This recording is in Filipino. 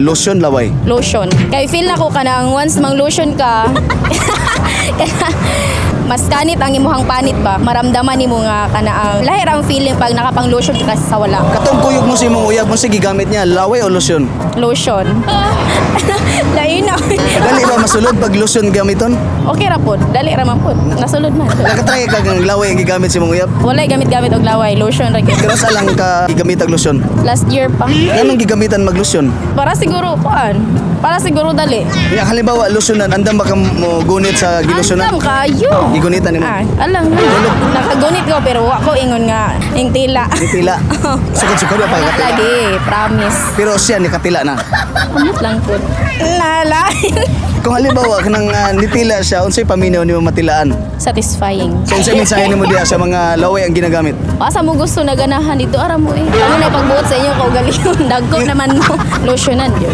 Lotion laway. Lotion. Kay feel na ko kanang once mang lotion ka, kaya mas kanit ang imuhang panit ba. Maramdaman nimo nga kana ang lahir ang feeling pag nakapang lotion ka sa wala. Katong kuyog mo si imong uyab mo sige gamit niya laway o lotion. Lotion. Lain na. Dali ba masulod pag lotion gamiton? Okay ra pod. Dali ra man pod. Nasulod man. Nakatry ka ng laway ang gigamit si imong uyab. Walay gamit-gamit og laway, lotion ra gyud. Pero sa lang ka gigamit ang lotion. Last year pa. Anong gigamitan mag lotion? Para siguro kuan. Para siguro dali. Ya halimbawa lotionan andam ba ka mo gunit sa gilosionan? Andam kayo. Gigunitan nimo. Alang na. Nakagunit ko pero wa ko ingon nga ing tila. Ditila. Sugod-sugod pa Wala katila. lagi, promise. Pero siya ni katila na. Amot lang po. Lalain. Kung halimbawa kanang nitila siya unsay paminaw nimo matilaan? Satisfying. So unsay mensahe nimo diha sa mga laway ang ginagamit? Asa mo gusto na ganahan dito ara mo eh. Ano na pagbuot sa inyo kaugalingon dagko naman mo. Lotionan yun.